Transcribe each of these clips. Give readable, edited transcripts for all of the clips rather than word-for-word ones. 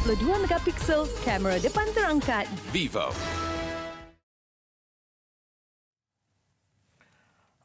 32 megapiksel, kamera depan terangkat. Vivo.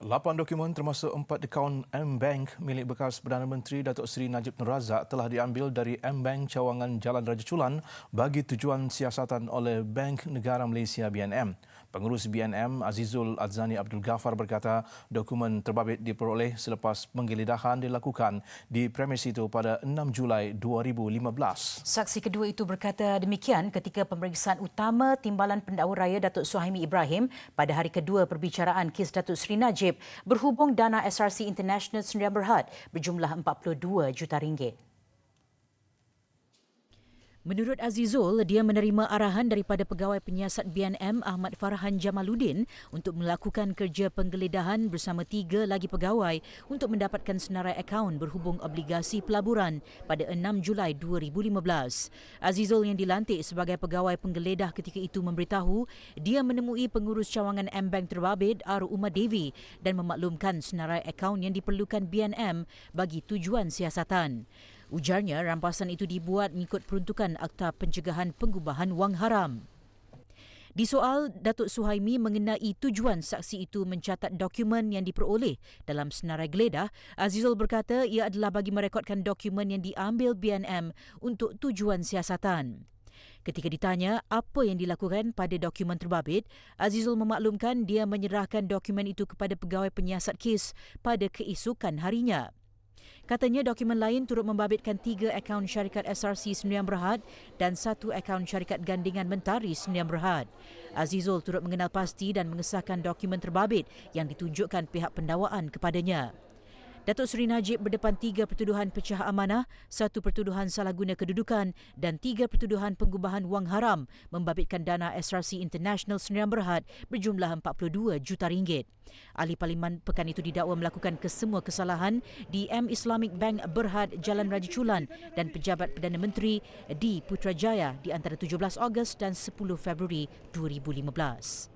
8 dokumen termasuk 4 akaun M-Bank milik bekas Perdana Menteri Datuk Seri Najib Tun Razak telah diambil dari M-Bank cawangan Jalan Raja Chulan bagi tujuan siasatan oleh Bank Negara Malaysia BNM. Pengurus BNM Azizul Adzani Abdul Ghaffar berkata dokumen terbabit diperoleh selepas penggeledahan dilakukan di premis itu pada 6 Julai 2015. Saksi kedua itu berkata demikian ketika pemeriksaan utama Timbalan Pendakwa Raya Datuk Suhaimi Ibrahim pada hari kedua perbicaraan kes Datuk Seri Najib berhubung dana SRC International Sdn Bhd berjumlah 42 juta ringgit. Menurut Azizul, dia menerima arahan daripada Pegawai Penyiasat BNM Ahmad Farhan Jamaluddin untuk melakukan kerja penggeledahan bersama 3 lagi pegawai untuk mendapatkan senarai akaun berhubung obligasi pelaburan pada 6 Julai 2015. Azizul yang dilantik sebagai pegawai penggeledah ketika itu memberitahu dia menemui pengurus cawangan M-Bank terbabit Aru Umar Devi dan memaklumkan senarai akaun yang diperlukan BNM bagi tujuan siasatan. Ujarnya, rampasan itu dibuat mengikut peruntukan Akta Pencegahan Pengubahan Wang Haram. Disoal Datuk Suhaimi mengenai tujuan saksi itu mencatat dokumen yang diperoleh dalam senarai geledah, Azizul berkata ia adalah bagi merekodkan dokumen yang diambil BNM untuk tujuan siasatan. Ketika ditanya apa yang dilakukan pada dokumen terbabit, Azizul memaklumkan dia menyerahkan dokumen itu kepada Pegawai Penyiasat kes pada keesokan harinya. Katanya dokumen lain turut membabitkan 3 akaun syarikat SRC Sdn Bhd dan 1 akaun syarikat gandingan mentari Sdn Bhd. Azizul turut mengenal pasti dan mengesahkan dokumen terbabit yang ditunjukkan pihak pendakwaan kepadanya. Datuk Seri Najib berdepan 3 pertuduhan pecah amanah, 1 pertuduhan salah guna kedudukan dan 3 pertuduhan pengubahan wang haram membabitkan dana SRC International Sdn Bhd berjumlah 42 juta ringgit. Ahli Parlimen pekan itu didakwa melakukan kesemua kesalahan di M Islamic Bank Berhad Jalan Raja Chulan dan pejabat Perdana Menteri di Putrajaya di antara 17 Ogos dan 10 Februari 2015.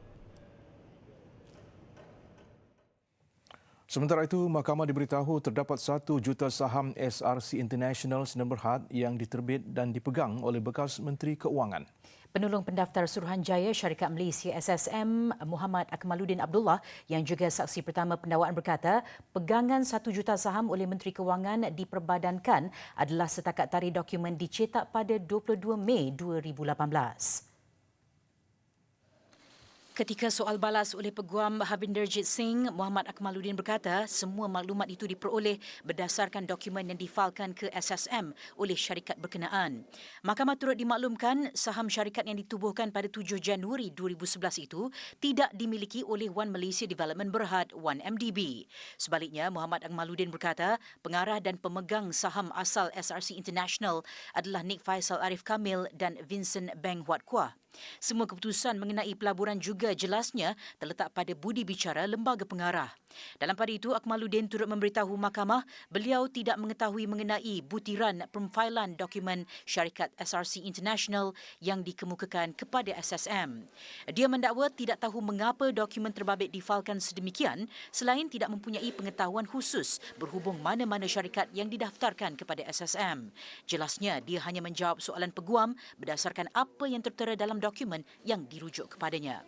Sementara itu, Mahkamah diberitahu terdapat 1 juta saham SRC International Sdn Bhd yang diterbit dan dipegang oleh bekas Menteri Keuangan. Penolong Pendaftar Suruhanjaya Syarikat Malaysia SSM Muhammad Akmaluddin Abdullah yang juga saksi pertama pendakwaan berkata pegangan 1 juta saham oleh Menteri Keuangan diperbadankan adalah setakat tarikh dokumen dicetak pada 22 Mei 2018. Ketika soal balas oleh Peguam Havinderjit Singh, Muhammad Akmaluddin berkata semua maklumat itu diperoleh berdasarkan dokumen yang difalkan ke SSM oleh syarikat berkenaan. Mahkamah turut dimaklumkan saham syarikat yang ditubuhkan pada 7 Januari 2011 itu tidak dimiliki oleh One Malaysia Development Berhad 1MDB. Sebaliknya, Muhammad Akmaluddin berkata pengarah dan pemegang saham asal SRC International adalah Nik Faisal Arif Kamil dan Vincent Beng Huat Kuah. Semua keputusan mengenai pelaburan juga jelasnya terletak pada budi bicara lembaga pengarah. Dalam pada itu, Akmaluddin turut memberitahu mahkamah beliau tidak mengetahui mengenai butiran pemfailan dokumen syarikat SRC International yang dikemukakan kepada SSM. Dia mendakwa tidak tahu mengapa dokumen terbabit difalkan sedemikian selain tidak mempunyai pengetahuan khusus berhubung mana-mana syarikat yang didaftarkan kepada SSM. Jelasnya, dia hanya menjawab soalan peguam berdasarkan apa yang tertera dalam dokumen yang dirujuk kepadanya.